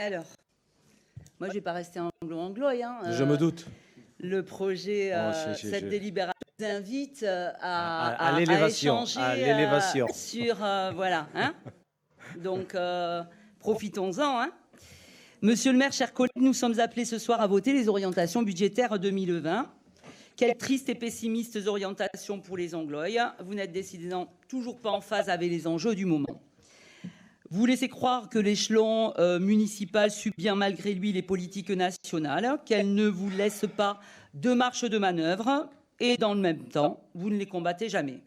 Alors, moi, je ne vais pas rester anglo-anglo. Je me doute. Le projet, cette délibération nous invite à l'élévation. échanger sur... voilà. Hein, donc, profitons-en. Hein. Monsieur le maire, chers collègues, nous sommes appelés ce soir à voter les orientations budgétaires 2020. Quelles tristes et pessimistes orientations pour les Anglois. Vous n'êtes décidément toujours pas en phase avec les enjeux du moment. Vous laissez croire que l'échelon municipal suit bien malgré lui les politiques nationales, qu'elle ne vous laisse pas de marge de manœuvre, et dans le même temps, vous ne les combattez jamais.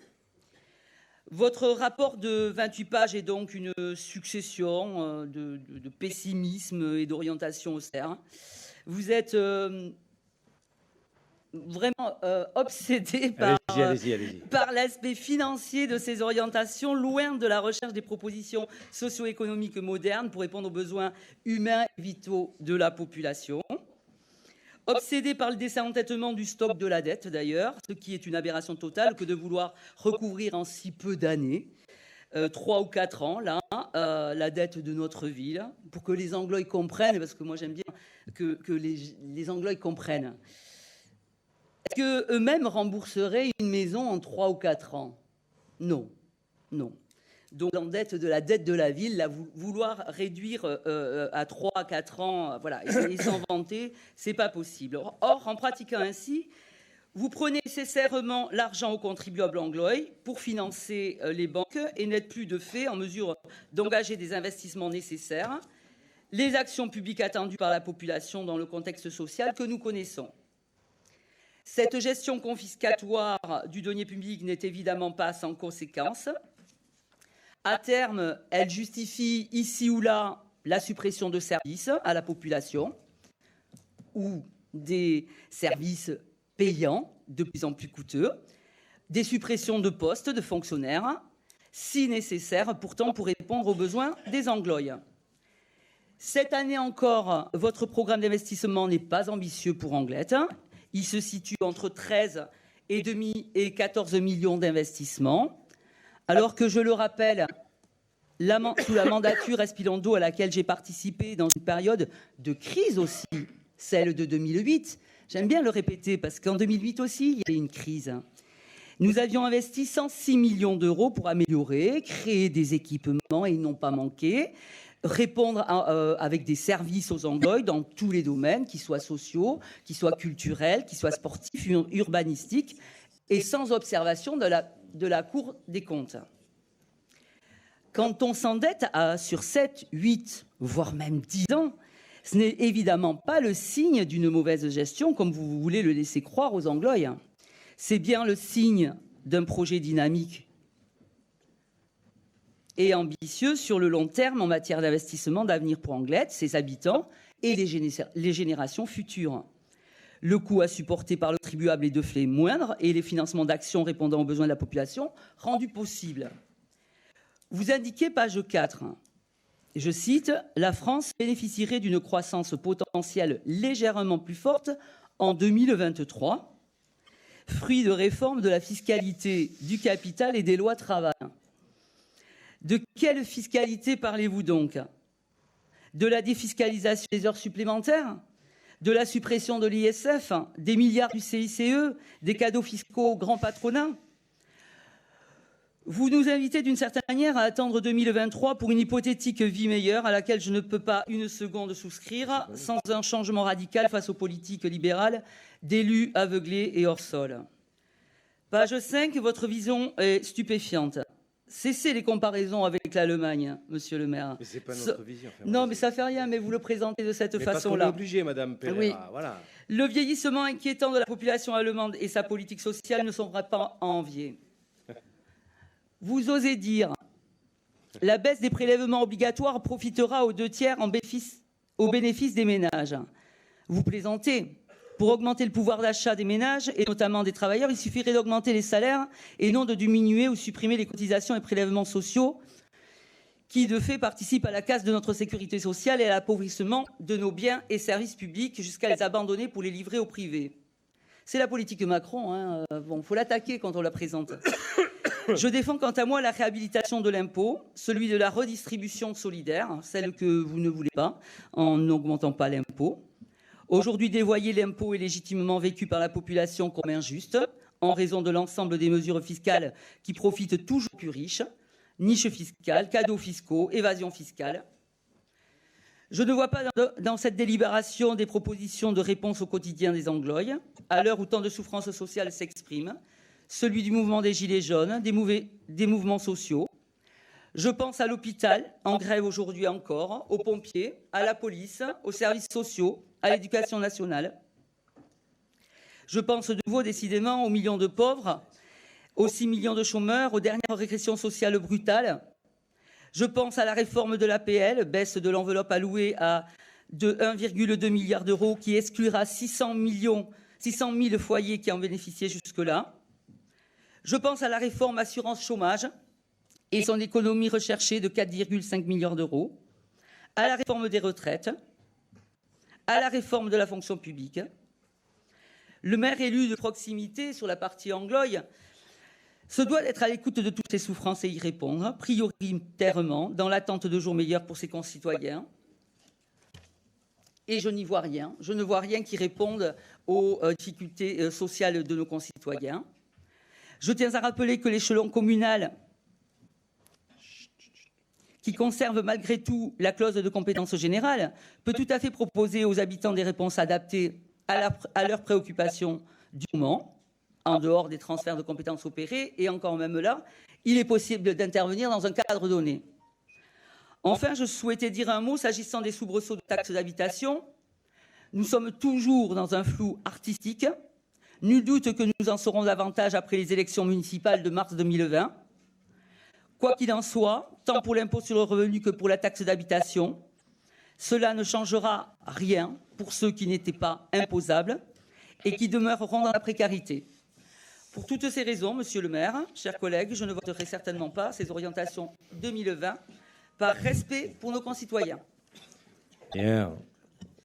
Votre rapport de 28 pages est donc une succession de pessimisme et d'orientation austère. Vous êtes vraiment obsédé par l'aspect financier de ces orientations, loin de la recherche des propositions socio-économiques modernes pour répondre aux besoins humains et vitaux de la population. Obsédé par le désendettement du stock de la dette, d'ailleurs, ce qui est une aberration totale que de vouloir recouvrir en si peu d'années, 3 ou 4 ans, là, la dette de notre ville, pour que les Anglois comprennent, parce que moi j'aime bien que les Anglois comprennent. Est-ce qu'eux-mêmes rembourseraient une maison en 3 ou 4 ans? Non, non. Donc, l'endette de la dette de la ville, là, vouloir réduire à 3 à 4 ans, voilà, et s'en vanter, c'est pas possible. Or, en pratiquant ainsi, vous prenez nécessairement l'argent aux contribuables anglois pour financer les banques et n'êtes plus de fait en mesure d'engager des investissements nécessaires, les actions publiques attendues par la population dans le contexte social que nous connaissons. Cette gestion confiscatoire du denier public n'est évidemment pas sans conséquences. À terme, elle justifie ici ou là la suppression de services à la population ou des services payants de plus en plus coûteux, des suppressions de postes de fonctionnaires, si nécessaire pourtant pour répondre aux besoins des Anglois. Cette année encore, votre programme d'investissement n'est pas ambitieux pour Anglet. Il se situe entre 13,5 et 14 millions d'investissements. Alors que, je le rappelle, sous la mandature Espinondo à laquelle j'ai participé dans une période de crise aussi, celle de 2008, j'aime bien le répéter parce qu'en 2008 aussi, il y a eu une crise. Nous avions investi 106 millions d'euros pour améliorer, créer des équipements et ils n'ont pas manqué, répondre avec des services aux Anglois dans tous les domaines, qu'ils soient sociaux, qu'ils soient culturels, qu'ils soient sportifs, urbanistiques, et sans observation de la Cour des comptes. Quand on s'endette sur 7, 8, voire même 10 ans, ce n'est évidemment pas le signe d'une mauvaise gestion, comme vous voulez le laisser croire aux Anglois. C'est bien le signe d'un projet dynamique et ambitieux sur le long terme en matière d'investissement d'avenir pour Anglet, ses habitants et les générations futures. Le coût à supporter par le contribuable est de fait moindre et les financements d'actions répondant aux besoins de la population rendus possibles. Vous indiquez, page 4, je cite, « La France bénéficierait d'une croissance potentielle légèrement plus forte en 2023, fruit de réformes de la fiscalité du capital et des lois travail. » De quelle fiscalité parlez-vous donc? De la défiscalisation des heures supplémentaires? De la suppression de l'ISF? Des milliards du CICE? Des cadeaux fiscaux au grand patronat? Vous nous invitez d'une certaine manière à attendre 2023 pour une hypothétique vie meilleure à laquelle je ne peux pas une seconde souscrire sans un changement radical face aux politiques libérales d'élus aveuglés et hors sol. Page 5, votre vision est stupéfiante. Cessez les comparaisons avec l'Allemagne, monsieur le maire. Mais c'est pas notre vision. Non, mais ça fait rien, mais vous le présentez de cette façon-là. Parce qu'on est obligé, madame Pereira. Oui. Voilà. Le vieillissement inquiétant de la population allemande et sa politique sociale ne sont pas à envier. Vous osez dire la baisse des prélèvements obligatoires profitera aux 2/3 au bénéfice des ménages. Vous plaisantez. Pour augmenter le pouvoir d'achat des ménages, et notamment des travailleurs, il suffirait d'augmenter les salaires et non de diminuer ou supprimer les cotisations et prélèvements sociaux qui, de fait, participent à la casse de notre sécurité sociale et à l'appauvrissement de nos biens et services publics jusqu'à les abandonner pour les livrer au privé. C'est la politique Macron. Bon, faut l'attaquer quand on la présente. Je défends quant à moi la réhabilitation de l'impôt, celui de la redistribution solidaire, celle que vous ne voulez pas, en n'augmentant pas l'impôt. Aujourd'hui, dévoyer l'impôt est légitimement vécu par la population comme injuste, en raison de l'ensemble des mesures fiscales qui profitent toujours plus riches, niches fiscales, cadeaux fiscaux, évasion fiscale. Je ne vois pas dans cette délibération des propositions de réponse au quotidien des Anglois, à l'heure où tant de souffrances sociales s'expriment, celui du mouvement des Gilets jaunes, des mouvements sociaux. Je pense à l'hôpital, en grève aujourd'hui encore, aux pompiers, à la police, aux services sociaux, à l'éducation nationale. Je pense de nouveau décidément aux millions de pauvres, aux 6 millions de chômeurs, aux dernières régressions sociales brutales. Je pense à la réforme de l'APL, baisse de l'enveloppe allouée de 1,2 milliard d'euros qui exclura 600 000 foyers qui en bénéficiaient jusque-là. Je pense à la réforme assurance chômage et son économie recherchée de 4,5 milliards d'euros, à la réforme des retraites, à la réforme de la fonction publique. Le maire élu de proximité sur la partie angloï se doit d'être à l'écoute de toutes ces souffrances et y répondre, prioritairement, dans l'attente de jours meilleurs pour ses concitoyens. Et je n'y vois rien. Je ne vois rien qui réponde aux difficultés sociales de nos concitoyens. Je tiens à rappeler que l'échelon communal, qui conserve malgré tout la clause de compétence générale, peut tout à fait proposer aux habitants des réponses adaptées à leurs préoccupations du moment, en dehors des transferts de compétences opérés, et encore même là, il est possible d'intervenir dans un cadre donné. Enfin, je souhaitais dire un mot s'agissant des soubresauts de taxes d'habitation. Nous sommes toujours dans un flou artistique. Nul doute que nous en saurons davantage après les élections municipales de mars 2020. Quoi qu'il en soit, tant pour l'impôt sur le revenu que pour la taxe d'habitation, cela ne changera rien pour ceux qui n'étaient pas imposables et qui demeureront dans la précarité. Pour toutes ces raisons, Monsieur le maire, chers collègues, je ne voterai certainement pas ces orientations 2020 par respect pour nos concitoyens. Bien.